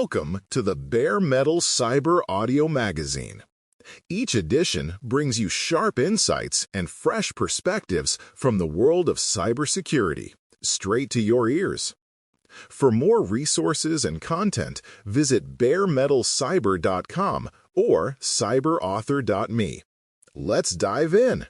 Welcome to the Bare Metal Cyber Audio Magazine. Each edition brings you sharp insights and fresh perspectives from the world of cybersecurity, straight to your ears. For more resources and content, visit baremetalcyber.com or cyberauthor.me. Let's dive in.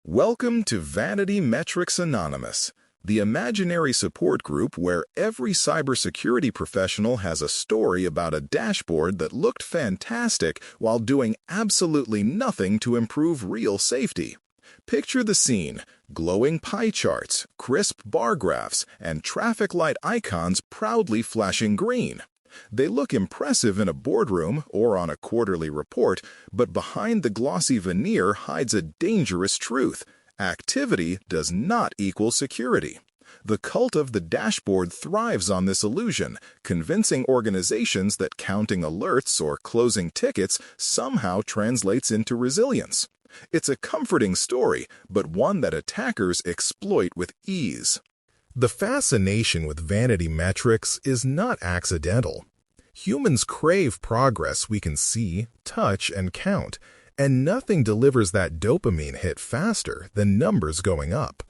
Welcome to Vanity Metrics Anonymous, the imaginary support group where every cybersecurity professional has a story about a dashboard that looked fantastic while doing absolutely nothing to improve real safety. Picture the scene: glowing pie charts, crisp bar graphs, and traffic light icons proudly flashing green. They look impressive in a boardroom or on a quarterly report, but behind the glossy veneer hides a dangerous truth. Activity does not equal security. The cult of the dashboard thrives on this illusion, convincing organizations that counting alerts or closing tickets somehow translates into resilience. It's a comforting story, but one that attackers exploit with ease. The fascination with vanity metrics is not accidental. Humans crave progress we can see, touch, and count, and nothing delivers that dopamine hit faster than numbers going up.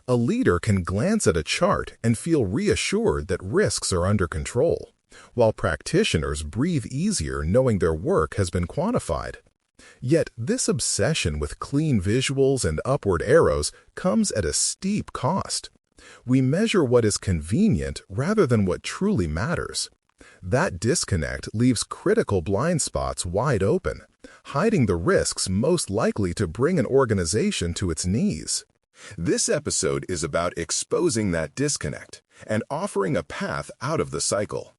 A leader can glance at a chart and feel reassured that risks are under control, while practitioners breathe easier knowing their work has been quantified. Yet this obsession with clean visuals and upward arrows comes at a steep cost. We measure what is convenient rather than what truly matters. That disconnect leaves critical blind spots wide open, hiding the risks most likely to bring an organization to its knees. This episode is about exposing that disconnect and offering a path out of the cycle.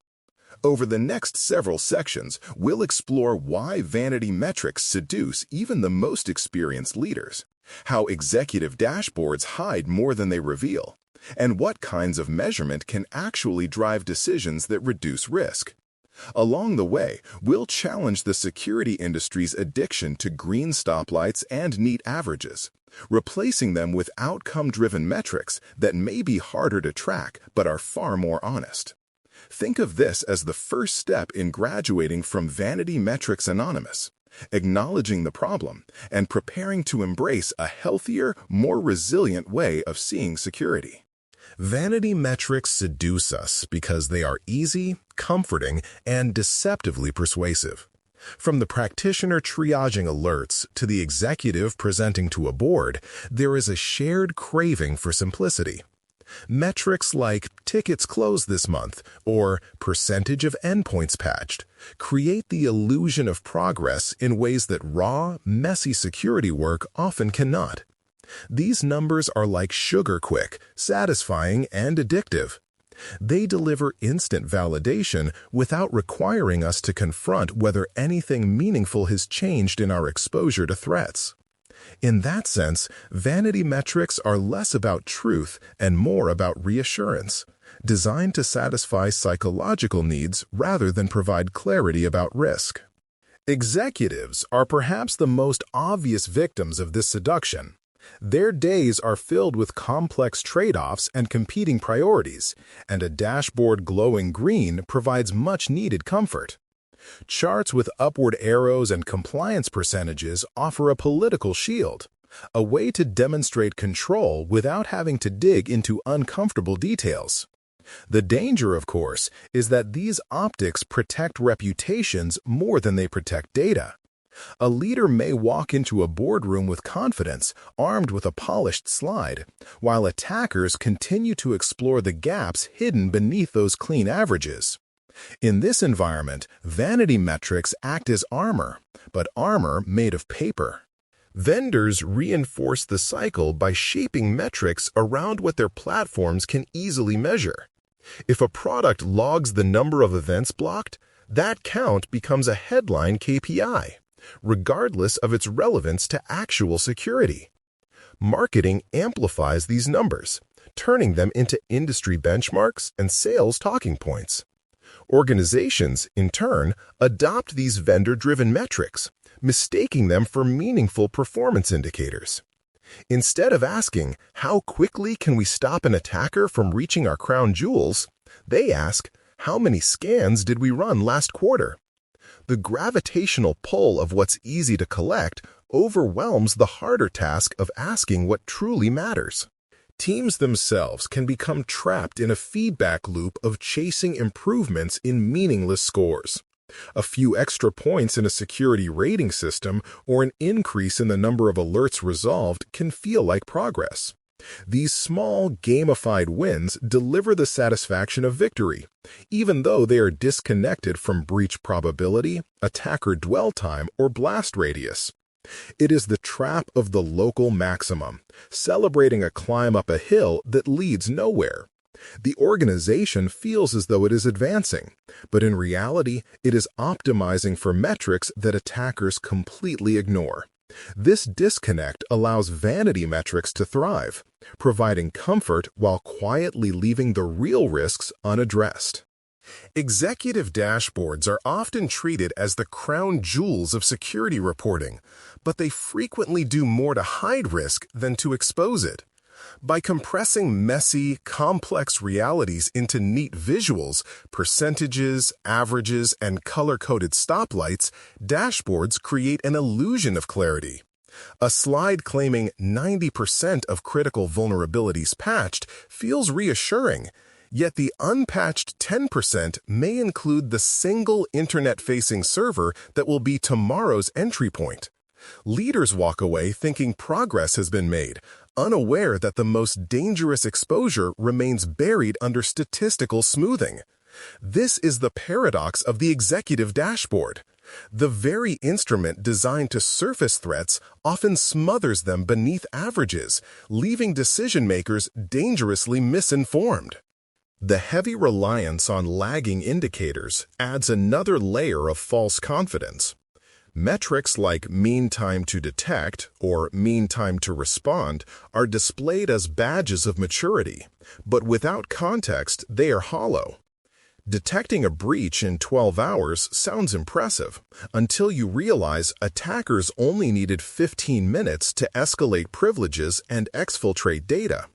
Over the next several sections, we'll explore why vanity metrics seduce even the most experienced leaders, how executive dashboards hide more than they reveal, and what kinds of measurement can actually drive decisions that reduce risk. Along the way, we'll challenge the security industry's addiction to green stoplights and neat averages, replacing them with outcome-driven metrics that may be harder to track but are far more honest. Think of this as the first step in graduating from Vanity Metrics Anonymous, acknowledging the problem and preparing to embrace a healthier, more resilient way of seeing security. Vanity metrics seduce us because they are easy, comforting, and deceptively persuasive. From the practitioner triaging alerts to the executive presenting to a board, there is a shared craving for simplicity. Metrics like tickets closed this month or percentage of endpoints patched create the illusion of progress in ways that raw, messy security work often cannot. These numbers are like sugar quick, satisfying, and addictive. They deliver instant validation without requiring us to confront whether anything meaningful has changed in our exposure to threats. In that sense, vanity metrics are less about truth and more about reassurance, designed to satisfy psychological needs rather than provide clarity about risk. Executives are perhaps the most obvious victims of this seduction. Their days are filled with complex trade-offs and competing priorities, and a dashboard glowing green provides much-needed comfort. Charts with upward arrows and compliance percentages offer a political shield, a way to demonstrate control without having to dig into uncomfortable details. The danger, of course, is that these optics protect reputations more than they protect data. A leader may walk into a boardroom with confidence, armed with a polished slide, while attackers continue to explore the gaps hidden beneath those clean averages. In this environment, vanity metrics act as armor, but armor made of paper. Vendors reinforce the cycle by shaping metrics around what their platforms can easily measure. If a product logs the number of events blocked, that count becomes a headline KPI, regardless of its relevance to actual security. Marketing amplifies these numbers, turning them into industry benchmarks and sales talking points. Organizations, in turn, adopt these vendor-driven metrics, mistaking them for meaningful performance indicators. Instead of asking, how quickly can we stop an attacker from reaching our crown jewels, they ask, How many scans did we run last quarter? The gravitational pull of what's easy to collect overwhelms the harder task of asking what truly matters. Teams themselves can become trapped in a feedback loop of chasing improvements in meaningless scores. A few extra points in a security rating system or an increase in the number of alerts resolved can feel like progress. These small, gamified wins deliver the satisfaction of victory, even though they are disconnected from breach probability, attacker dwell time, or blast radius. It is the trap of the local maximum, celebrating a climb up a hill that leads nowhere. The organization feels as though it is advancing, but in reality, it is optimizing for metrics that attackers completely ignore. This disconnect allows Vanity Metrics to thrive, providing comfort while quietly leaving the real risks unaddressed. Executive dashboards are often treated as the crown jewels of security reporting, but they frequently do more to hide risk than to expose it. By compressing messy, complex realities into neat visuals, percentages, averages, and color-coded stoplights, dashboards create an illusion of clarity. A slide claiming 90% of critical vulnerabilities patched feels reassuring, yet the unpatched 10% may include the single internet-facing server that will be tomorrow's entry point. Leaders walk away thinking progress has been made, unaware that the most dangerous exposure remains buried under statistical smoothing. This is the paradox of the executive dashboard. The very instrument designed to surface threats often smothers them beneath averages, leaving decision-makers dangerously misinformed. The heavy reliance on lagging indicators adds another layer of false confidence. Metrics like mean time to detect or mean time to respond are displayed as badges of maturity, but without context, they are hollow. Detecting a breach in 12 hours sounds impressive until you realize attackers only needed 15 minutes to escalate privileges and exfiltrate data.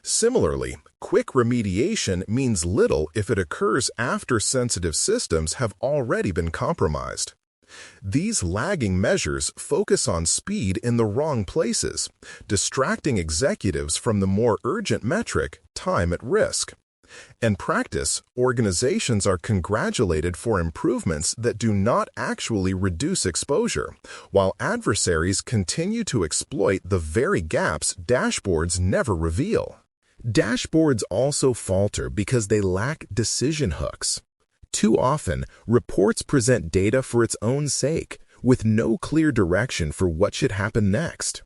Similarly, quick remediation means little if it occurs after sensitive systems have already been compromised. These lagging measures focus on speed in the wrong places, distracting executives from the more urgent metric, time at risk. In practice, organizations are congratulated for improvements that do not actually reduce exposure, while adversaries continue to exploit the very gaps dashboards never reveal. Dashboards also falter because they lack decision hooks. Too often, reports present data for its own sake, with no clear direction for what should happen next.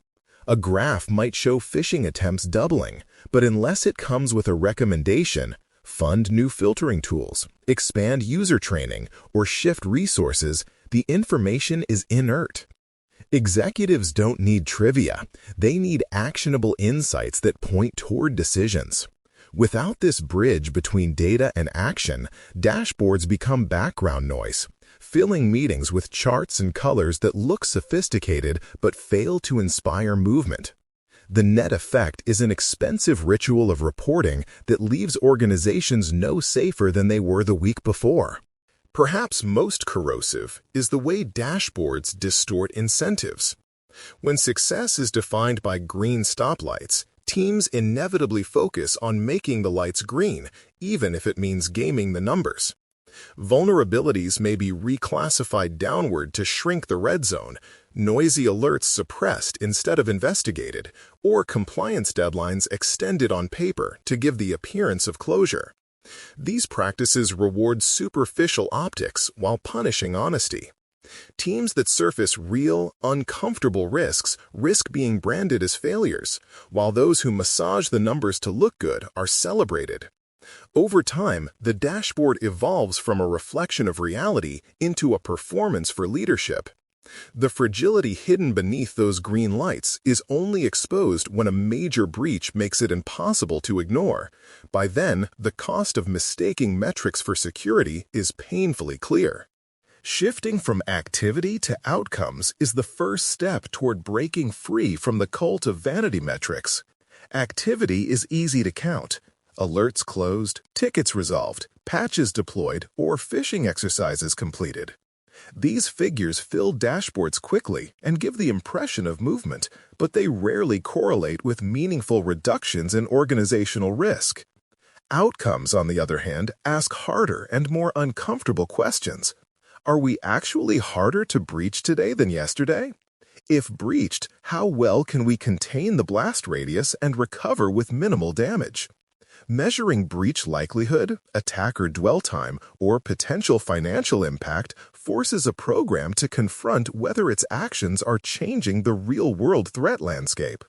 A graph might show phishing attempts doubling, but unless it comes with a recommendation, fund new filtering tools, expand user training, or shift resources, the information is inert. Executives don't need trivia. They need actionable insights that point toward decisions. Without this bridge between data and action, dashboards become background noise, filling meetings with charts and colors that look sophisticated but fail to inspire movement. The net effect is an expensive ritual of reporting that leaves organizations no safer than they were the week before. Perhaps most corrosive is the way dashboards distort incentives. When success is defined by green stoplights, teams inevitably focus on making the lights green, even if it means gaming the numbers. Vulnerabilities may be reclassified downward to shrink the red zone, noisy alerts suppressed instead of investigated, or compliance deadlines extended on paper to give the appearance of closure. These practices reward superficial optics while punishing honesty. Teams that surface real, uncomfortable risks risk being branded as failures, while those who massage the numbers to look good are celebrated. Over time, the dashboard evolves from a reflection of reality into a performance for leadership. The fragility hidden beneath those green lights is only exposed when a major breach makes it impossible to ignore. By then, the cost of mistaking metrics for security is painfully clear. Shifting from activity to outcomes is the first step toward breaking free from the cult of vanity metrics. Activity is easy to count. Alerts closed, tickets resolved, patches deployed, or phishing exercises completed. These figures fill dashboards quickly and give the impression of movement, but they rarely correlate with meaningful reductions in organizational risk. Outcomes, on the other hand, ask harder and more uncomfortable questions. Are we actually harder to breach today than yesterday? If breached, how well can we contain the blast radius and recover with minimal damage? Measuring breach likelihood, attacker dwell time, or potential financial impact forces a program to confront whether its actions are changing the real-world threat landscape.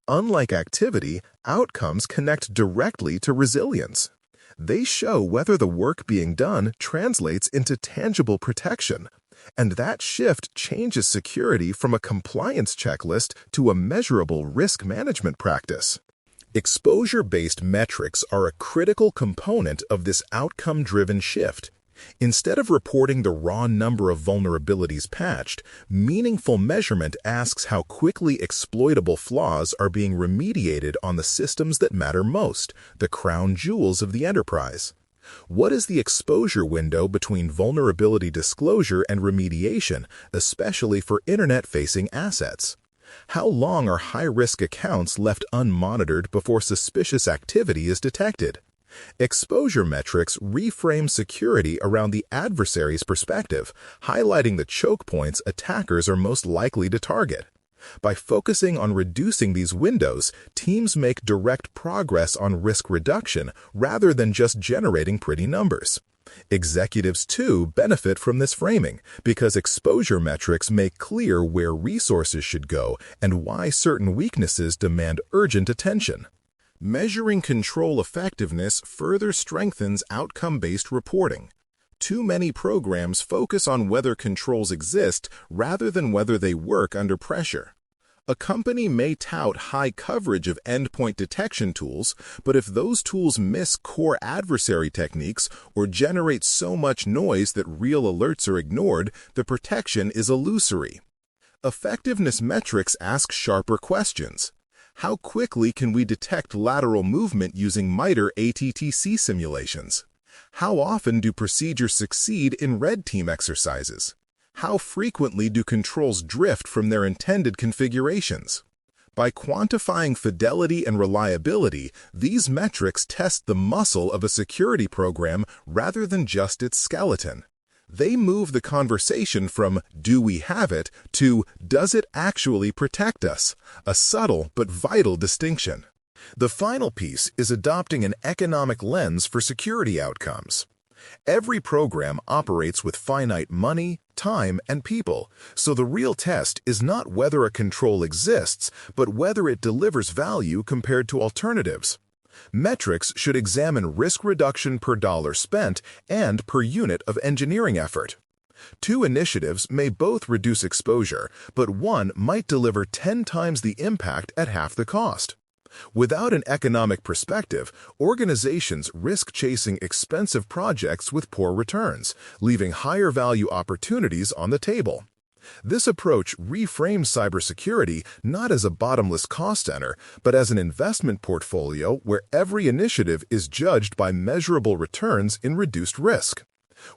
Unlike activity, outcomes connect directly to resilience. They show whether the work being done translates into tangible protection, and that shift changes security from a compliance checklist to a measurable risk management practice. Exposure-based metrics are a critical component of this outcome-driven shift. Instead of reporting the raw number of vulnerabilities patched, meaningful measurement asks how quickly exploitable flaws are being remediated on the systems that matter most, the crown jewels of the enterprise. What is the exposure window between vulnerability disclosure and remediation, especially for internet-facing assets? How long are high-risk accounts left unmonitored before suspicious activity is detected? Exposure metrics reframe security around the adversary's perspective, highlighting the choke points attackers are most likely to target. By focusing on reducing these windows, teams make direct progress on risk reduction rather than just generating pretty numbers. Executives, too, benefit from this framing because exposure metrics make clear where resources should go and why certain weaknesses demand urgent attention. Measuring control effectiveness further strengthens outcome-based reporting. Too many programs focus on whether controls exist rather than whether they work under pressure. A company may tout high coverage of endpoint detection tools, but if those tools miss core adversary techniques or generate so much noise that real alerts are ignored, the protection is illusory. Effectiveness metrics ask sharper questions. How quickly can we detect lateral movement using MITRE ATTC simulations? How often do procedures succeed in red team exercises? How frequently do controls drift from their intended configurations? By quantifying fidelity and reliability, these metrics test the muscle of a security program rather than just its skeleton. They move the conversation from "do we have it" to "does it actually protect us?" a subtle but vital distinction. The final piece is adopting an economic lens for security outcomes. Every program operates with finite money, time, and people, so the real test is not whether a control exists, but whether it delivers value compared to alternatives. Metrics should examine risk reduction per dollar spent and per unit of engineering effort. Two initiatives may both reduce exposure, but one might deliver 10 times the impact at half the cost. Without an economic perspective, organizations risk chasing expensive projects with poor returns, leaving higher value opportunities on the table. This approach reframes cybersecurity not as a bottomless cost center, but as an investment portfolio where every initiative is judged by measurable returns in reduced risk.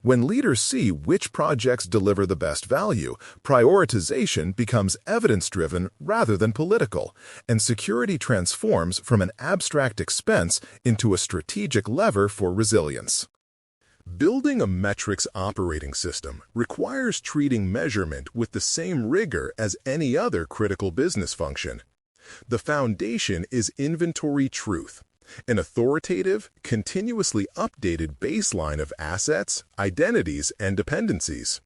When leaders see which projects deliver the best value, prioritization becomes evidence-driven rather than political, and security transforms from an abstract expense into a strategic lever for resilience. Building a metrics operating system requires treating measurement with the same rigor as any other critical business function. The foundation is inventory truth, an authoritative, continuously updated baseline of assets, identities, and dependencies.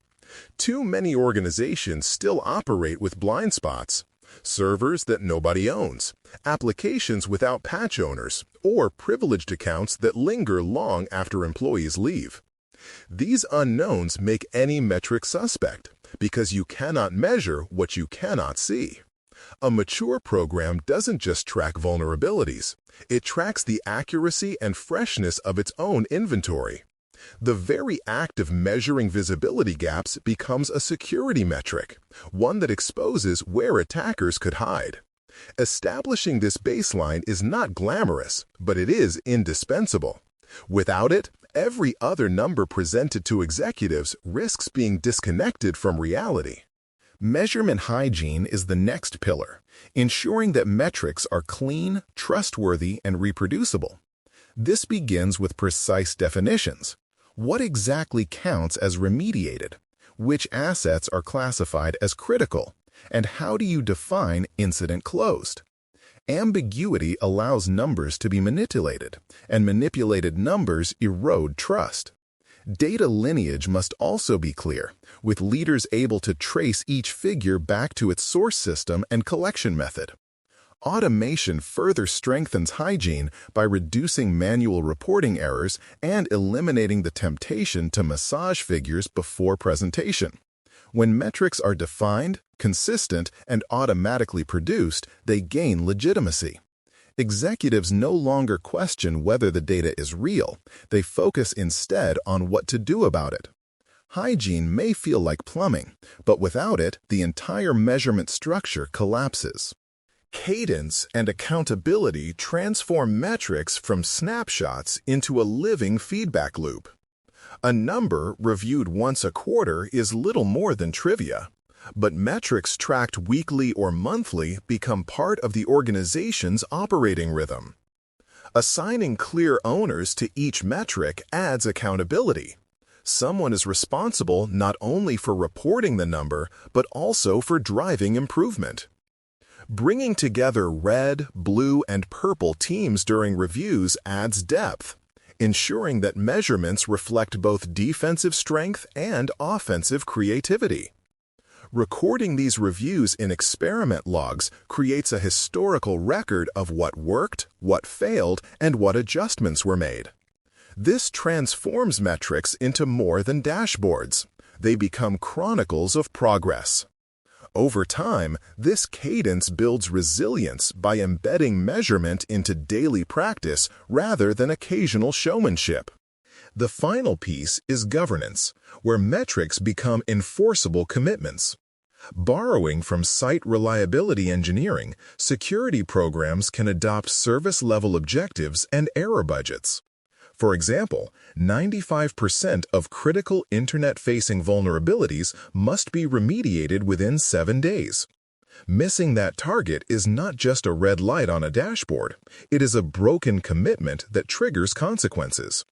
Too many organizations still operate with blind spots, servers that nobody owns, applications without patch owners, or privileged accounts that linger long after employees leave. These unknowns make any metric suspect because you cannot measure what you cannot see. A mature program doesn't just track vulnerabilities, it tracks the accuracy and freshness of its own inventory. The very act of measuring visibility gaps becomes a security metric, one that exposes where attackers could hide. Establishing this baseline is not glamorous, but it is indispensable. Without it, every other number presented to executives risks being disconnected from reality. Measurement hygiene is the next pillar, ensuring that metrics are clean, trustworthy, and reproducible. This begins with precise definitions. What exactly counts as remediated? Which assets are classified as critical? And how do you define incident closed? Ambiguity allows numbers to be manipulated, and manipulated numbers erode trust. Data lineage must also be clear, with leaders able to trace each figure back to its source system and collection method. Automation further strengthens hygiene by reducing manual reporting errors and eliminating the temptation to massage figures before presentation. When metrics are defined, consistent, and automatically produced, they gain legitimacy. Executives no longer question whether the data is real. They focus instead on what to do about it. Hygiene may feel like plumbing, but without it, the entire measurement structure collapses. Cadence and accountability transform metrics from snapshots into a living feedback loop. A number reviewed once a quarter is little more than trivia, but metrics tracked weekly or monthly become part of the organization's operating rhythm. Assigning clear owners to each metric adds accountability. Someone is responsible not only for reporting the number, but also for driving improvement. Bringing together red, blue, and purple teams during reviews adds depth, ensuring that measurements reflect both defensive strength and offensive creativity. Recording these reviews in experiment logs creates a historical record of what worked, what failed, and what adjustments were made. This transforms metrics into more than dashboards. They become chronicles of progress. Over time, this cadence builds resilience by embedding measurement into daily practice rather than occasional showmanship. The final piece is governance, where metrics become enforceable commitments. Borrowing from site reliability engineering, security programs can adopt service-level objectives and error budgets. For example, 95% of critical internet-facing vulnerabilities must be remediated within 7 days. Missing that target is not just a red light on a dashboard. It is a broken commitment that triggers consequences.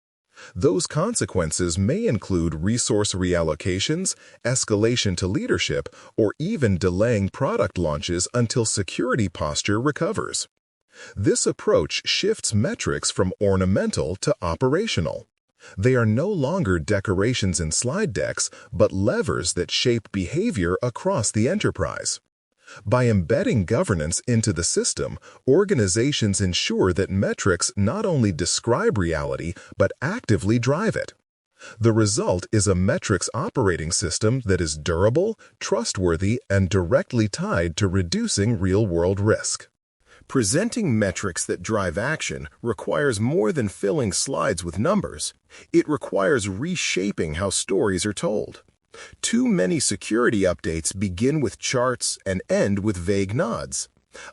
Those consequences may include resource reallocations, escalation to leadership, or even delaying product launches until security posture recovers. This approach shifts metrics from ornamental to operational. They are no longer decorations in slide decks, but levers that shape behavior across the enterprise. By embedding governance into the system, organizations ensure that metrics not only describe reality, but actively drive it. The result is a metrics operating system that is durable, trustworthy, and directly tied to reducing real-world risk. Presenting metrics that drive action requires more than filling slides with numbers. It requires reshaping how stories are told. Too many security updates begin with charts and end with vague nods.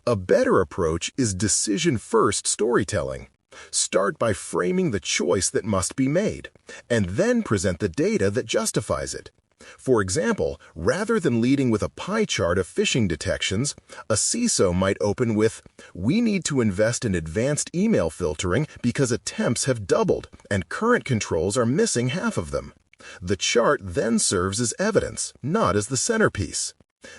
A better approach is decision-first storytelling. Start by framing the choice that must be made, and then present the data that justifies it. For example, rather than leading with a pie chart of phishing detections, a CISO might open with, "We need to invest in advanced email filtering because attempts have doubled, and current controls are missing half of them." The chart then serves as evidence, not as the centerpiece.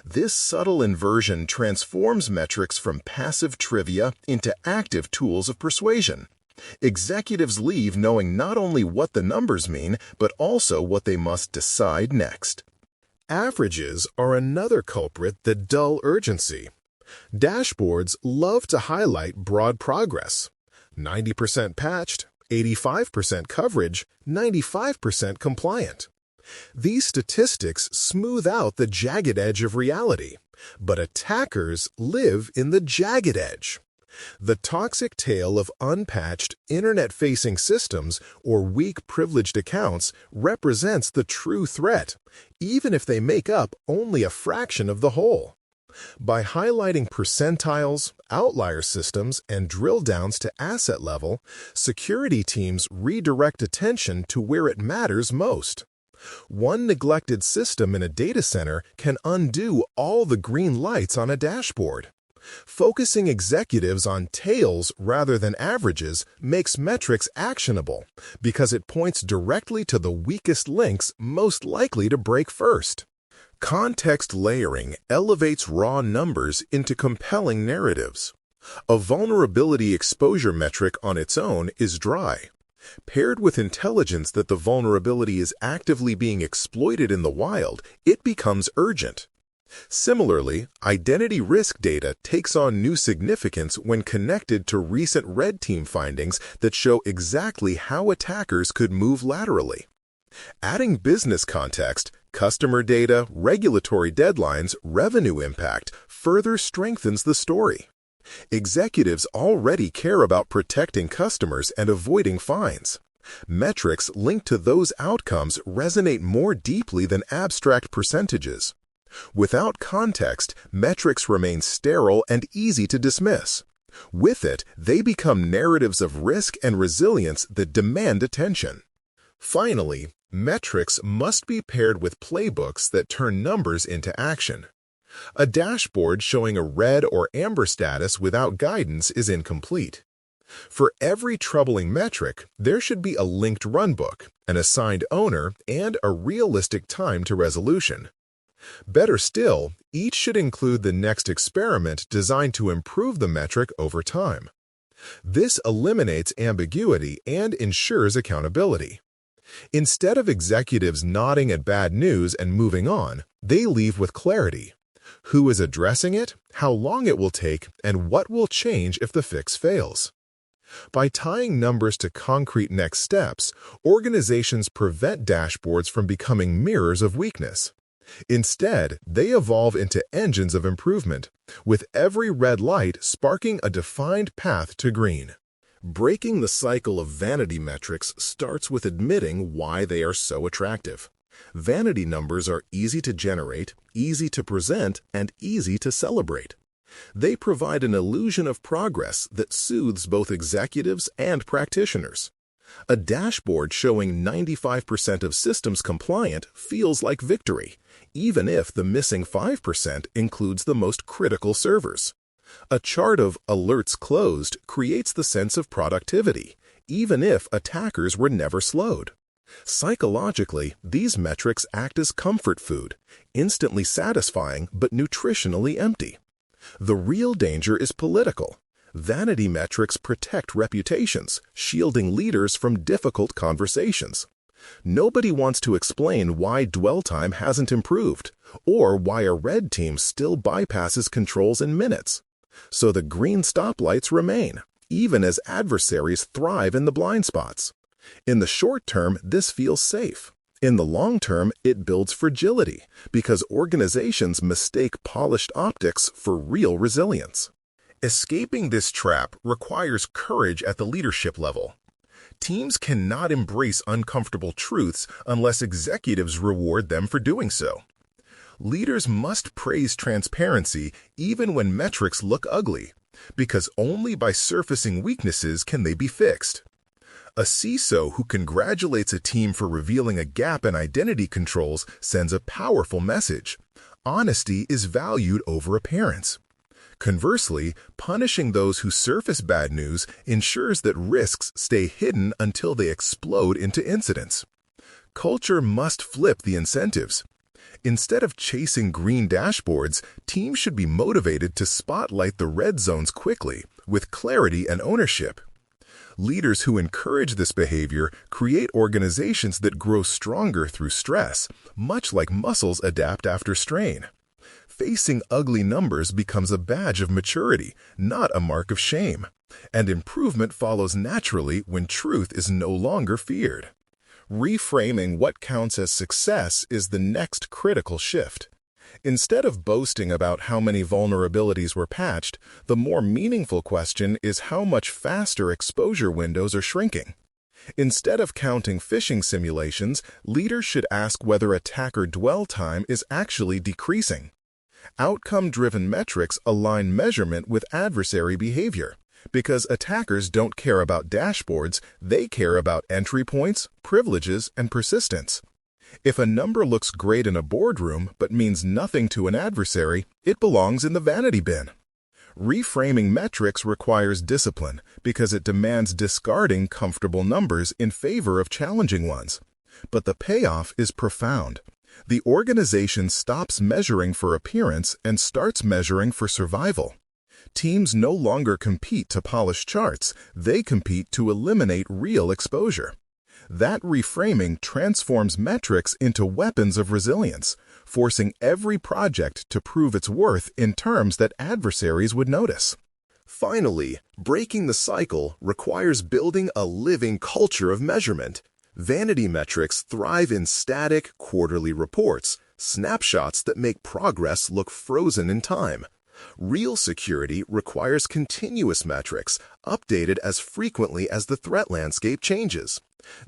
This subtle inversion transforms metrics from passive trivia into active tools of persuasion. Executives leave knowing not only what the numbers mean, but also what they must decide next. Averages are another culprit that dull urgency. Dashboards love to highlight broad progress. 90% patched, 85% coverage, 95% compliant. These statistics smooth out the jagged edge of reality, but attackers live in the jagged edge. The toxic tale of unpatched, internet-facing systems or weak privileged accounts represents the true threat, even if they make up only a fraction of the whole. By highlighting percentiles, outlier systems, and drill downs to asset level, security teams redirect attention to where it matters most. One neglected system in a data center can undo all the green lights on a dashboard. Focusing executives on tails rather than averages makes metrics actionable because it points directly to the weakest links most likely to break first. Context layering elevates raw numbers into compelling narratives. A vulnerability exposure metric on its own is dry. Paired with intelligence that the vulnerability is actively being exploited in the wild, it becomes urgent. Similarly, identity risk data takes on new significance when connected to recent red team findings that show exactly how attackers could move laterally. Adding business context, customer data, regulatory deadlines, revenue impact further strengthens the story. Executives already care about protecting customers and avoiding fines. Metrics linked to those outcomes resonate more deeply than abstract percentages. Without context, metrics remain sterile and easy to dismiss. With it, they become narratives of risk and resilience that demand attention. Finally, metrics must be paired with playbooks that turn numbers into action. A dashboard showing a red or amber status without guidance is incomplete. For every troubling metric, there should be a linked runbook, an assigned owner, and a realistic time to resolution. Better still, each should include the next experiment designed to improve the metric over time. This eliminates ambiguity and ensures accountability. Instead of executives nodding at bad news and moving on, they leave with clarity. Who is addressing it, how long it will take, and what will change if the fix fails. By tying numbers to concrete next steps, organizations prevent dashboards from becoming mirrors of weakness. Instead, they evolve into engines of improvement, with every red light sparking a defined path to green. Breaking the cycle of vanity metrics starts with admitting why they are so attractive. Vanity numbers are easy to generate, easy to present, and easy to celebrate. They provide an illusion of progress that soothes both executives and practitioners. A dashboard showing 95% of systems compliant feels like victory, even if the missing 5% includes the most critical servers. A chart of alerts closed creates the sense of productivity, even if attackers were never slowed. Psychologically, these metrics act as comfort food, instantly satisfying but nutritionally empty. The real danger is political. Vanity metrics protect reputations, shielding leaders from difficult conversations. Nobody wants to explain why dwell time hasn't improved, or why a red team still bypasses controls in minutes. So the green stoplights remain, even as adversaries thrive in the blind spots. In the short term, this feels safe. In the long term, it builds fragility, because organizations mistake polished optics for real resilience. Escaping this trap requires courage at the leadership level. Teams cannot embrace uncomfortable truths unless executives reward them for doing so. Leaders must praise transparency even when metrics look ugly, because only by surfacing weaknesses can they be fixed. A CISO who congratulates a team for revealing a gap in identity controls sends a powerful message. Honesty is valued over appearance. Conversely, punishing those who surface bad news ensures that risks stay hidden until they explode into incidents. Culture must flip the incentives. Instead of chasing green dashboards, teams should be motivated to spotlight the red zones quickly, with clarity and ownership. Leaders who encourage this behavior create organizations that grow stronger through stress, much like muscles adapt after strain. Facing ugly numbers becomes a badge of maturity, not a mark of shame. And improvement follows naturally when truth is no longer feared. Reframing what counts as success is the next critical shift. Instead of boasting about how many vulnerabilities were patched, the more meaningful question is how much faster exposure windows are shrinking. Instead of counting phishing simulations, leaders should ask whether attacker dwell time is actually decreasing. Outcome-driven metrics align measurement with adversary behavior. Because attackers don't care about dashboards, they care about entry points, privileges, and persistence. If a number looks great in a boardroom but means nothing to an adversary, it belongs in the vanity bin. Reframing metrics requires discipline because it demands discarding comfortable numbers in favor of challenging ones. But the payoff is profound. The organization stops measuring for appearance and starts measuring for survival. Teams no longer compete to polish charts, they compete to eliminate real exposure. That reframing transforms metrics into weapons of resilience, forcing every project to prove its worth in terms that adversaries would notice. Finally, breaking the cycle requires building a living culture of measurement. Vanity metrics thrive in static, quarterly reports, snapshots that make progress look frozen in time. Real security requires continuous metrics, updated as frequently as the threat landscape changes.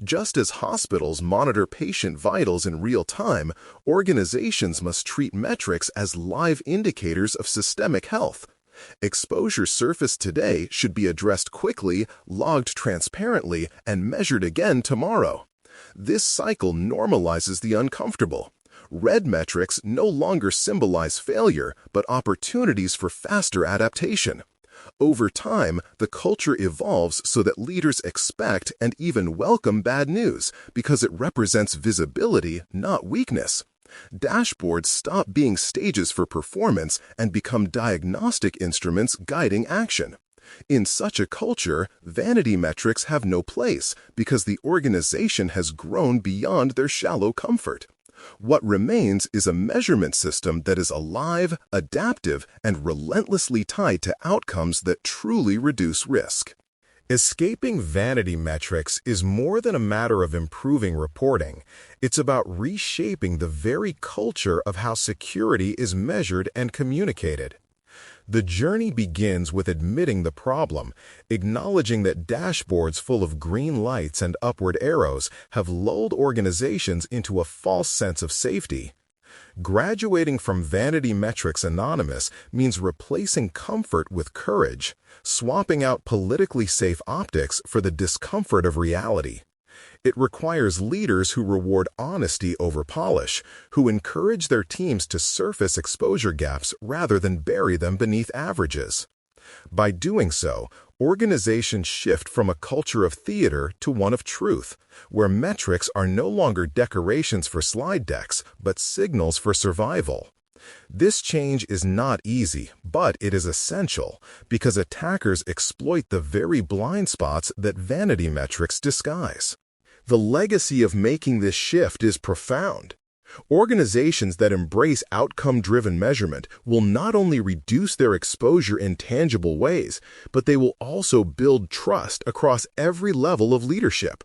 Just as hospitals monitor patient vitals in real time, organizations must treat metrics as live indicators of systemic health. Exposure surfaced today should be addressed quickly, logged transparently, and measured again tomorrow. This cycle normalizes the uncomfortable. Red metrics no longer symbolize failure, but opportunities for faster adaptation. Over time, the culture evolves so that leaders expect and even welcome bad news because it represents visibility, not weakness. Dashboards stop being stages for performance and become diagnostic instruments guiding action. In such a culture, vanity metrics have no place because the organization has grown beyond their shallow comfort. What remains is a measurement system that is alive, adaptive, and relentlessly tied to outcomes that truly reduce risk. Escaping vanity metrics is more than a matter of improving reporting. It's about reshaping the very culture of how security is measured and communicated. The journey begins with admitting the problem, acknowledging that dashboards full of green lights and upward arrows have lulled organizations into a false sense of safety. Graduating from Vanity Metrics Anonymous means replacing comfort with courage, swapping out politically safe optics for the discomfort of reality. It requires leaders who reward honesty over polish, who encourage their teams to surface exposure gaps rather than bury them beneath averages. By doing so, organizations shift from a culture of theater to one of truth, where metrics are no longer decorations for slide decks, but signals for survival. This change is not easy, but it is essential because attackers exploit the very blind spots that vanity metrics disguise. The legacy of making this shift is profound. Organizations that embrace outcome-driven measurement will not only reduce their exposure in tangible ways, but they will also build trust across every level of leadership.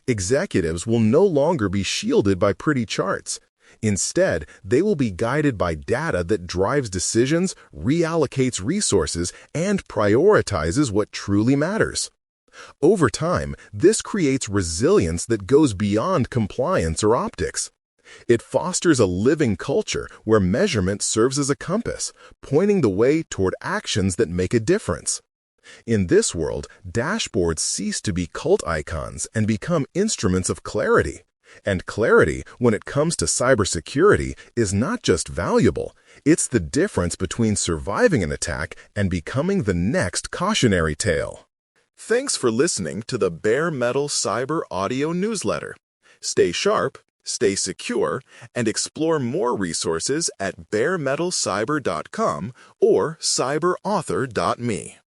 Executives will no longer be shielded by pretty charts. Instead, they will be guided by data that drives decisions, reallocates resources, and prioritizes what truly matters. Over time, this creates resilience that goes beyond compliance or optics. It fosters a living culture where measurement serves as a compass, pointing the way toward actions that make a difference. In this world, dashboards cease to be cult icons and become instruments of clarity. And clarity, when it comes to cybersecurity, is not just valuable, it's the difference between surviving an attack and becoming the next cautionary tale. Thanks for listening to the Bare Metal Cyber Audio Newsletter. Stay sharp, stay secure, and explore more resources at baremetalcyber.com or cyberauthor.me.